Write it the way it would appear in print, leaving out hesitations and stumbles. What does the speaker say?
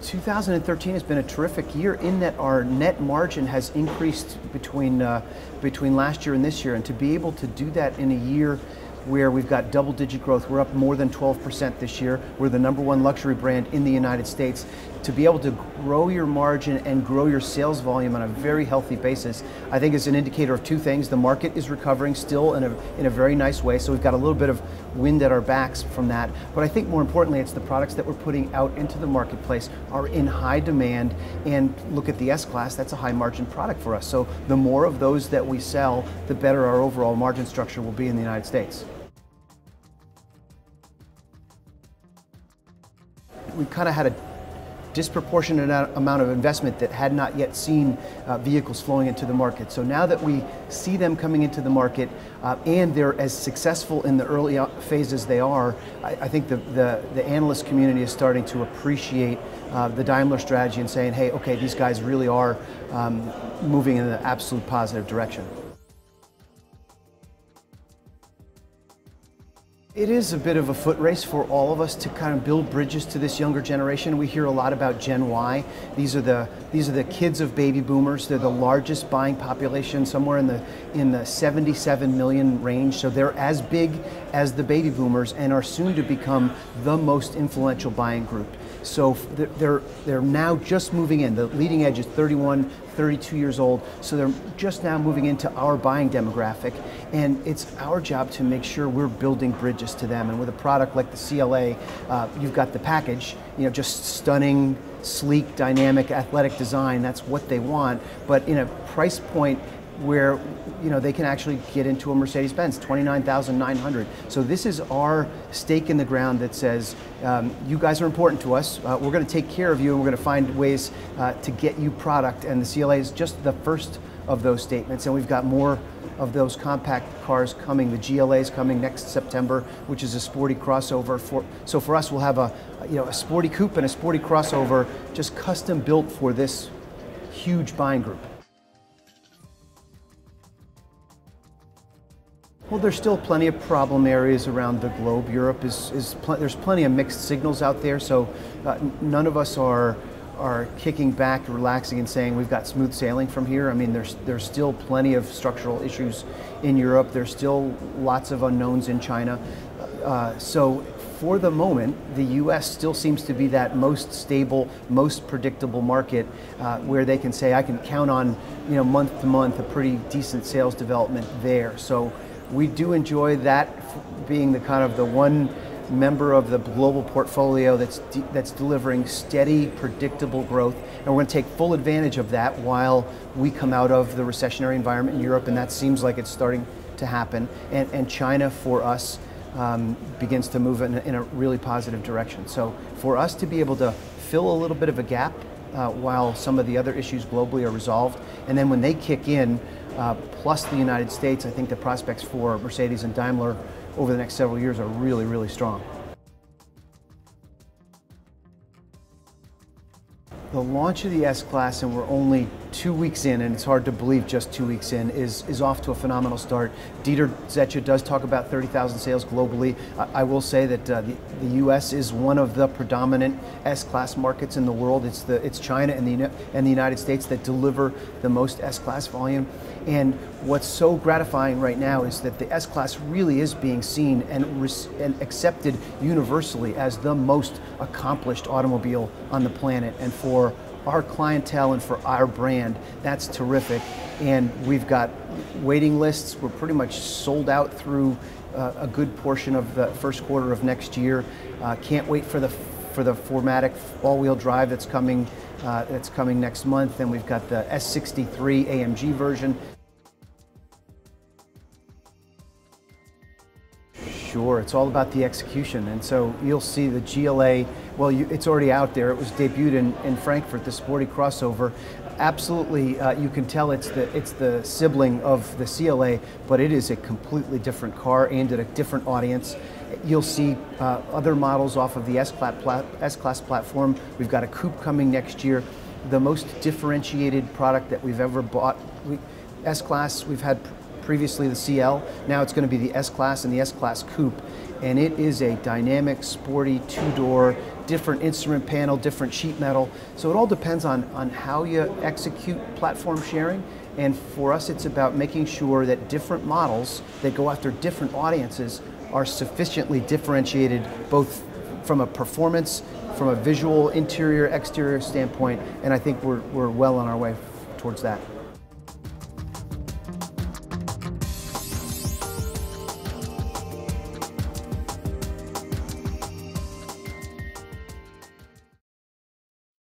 2013 has been a terrific year in that our net margin has increased between last year and this year, and to be able to do that in a year where we've got double-digit growth. We're up more than 12% this year. We're the #1 luxury brand in the United States. To be able to grow your margin and grow your sales volume on a very healthy basis, I think is an indicator of two things. The market is recovering still in a very nice way, so we've got a little bit of wind at our backs from that. But I think more importantly, it's the products that we're putting out into the marketplace are in high demand, and look at the S-Class, that's a high margin product for us. So the more of those that we sell, the better our overall margin structure will be in the United States. We kind of had a disproportionate amount of investment that had not yet seen vehicles flowing into the market. So now that we see them coming into the market and they're as successful in the early phases they are, I think the analyst community is starting to appreciate the Daimler strategy and saying, hey, okay, these guys really are moving in an absolute positive direction. It is a bit of a foot race for all of us to kind of build bridges to this younger generation. We hear a lot about Gen Y. These are the kids of baby boomers. They're the largest buying population, somewhere in the 77 million range. So they're as big as the baby boomers and are soon to become the most influential buying group. So they're now just moving in. The leading edge is 31, 32 years old, so they're just now moving into our buying demographic, and it's our job to make sure we're building bridges to them. And with a product like the CLA, you've got the package, just stunning, sleek, dynamic, athletic design. That's what they want, but in a price point where they can actually get into a Mercedes-Benz, $29,900. So this is our stake in the ground that says, you guys are important to us, we're going to take care of you, and we're going to find ways to get you product, and the CLA is just the first of those statements, and we've got more of those compact cars coming. The GLA is coming next September, which is a sporty crossover. So for us, we'll have a sporty coupe and a sporty crossover just custom built for this huge buying group. Well, there's still plenty of problem areas around the globe. Europe there's plenty of mixed signals out there, so none of us are kicking back, relaxing, and saying we've got smooth sailing from here. I mean, there's still plenty of structural issues in Europe. There's still lots of unknowns in China. So for the moment, the US still seems to be that most stable, most predictable market where they can say, I can count on month to month a pretty decent sales development there. So we do enjoy that being the kind of the one member of the global portfolio that's delivering steady, predictable growth, and we're going to take full advantage of that while we come out of the recessionary environment in Europe, and that seems like it's starting to happen. And China, for us, begins to move in a really positive direction. So for us to be able to fill a little bit of a gap while some of the other issues globally are resolved, and then when they kick in, plus the United States, I think the prospects for Mercedes and Daimler over the next several years are really, really strong. The launch of the S-Class, and we're only 2 weeks in, and it's hard to believe just 2 weeks in, is off to a phenomenal start. Dieter Zetsche does talk about 30,000 sales globally. I will say that the US is one of the predominant S-Class markets in the world. It's China and the United States that deliver the most S-Class volume. And what's so gratifying right now is that the S-Class really is being seen and accepted universally as the most accomplished automobile on the planet. And for our clientele and for our brand, that's terrific. And we've got waiting lists. We're pretty much sold out through a good portion of the first quarter of next year. Can't wait for the 4MATIC all-wheel drive that's coming next month. And we've got the S63 AMG version. Sure, it's all about the execution, and so you'll see the GLA, well, it's already out there. It was debuted in Frankfurt, the sporty crossover. Absolutely, you can tell it's the sibling of the CLA, but it is a completely different car aimed at a different audience. You'll see other models off of the S-Class platform. We've got a coupe coming next year. The most differentiated product that we've ever bought. S-Class, we've had previously the CL, now it's going to be the S-Class and the S-Class Coupe. and it is a dynamic, sporty, two-door, different instrument panel, different sheet metal. So it all depends on how you execute platform sharing. And for us, it's about making sure that different models that go after different audiences are sufficiently differentiated, both from a performance, from a visual interior, exterior standpoint, and I think we're well on our way towards that.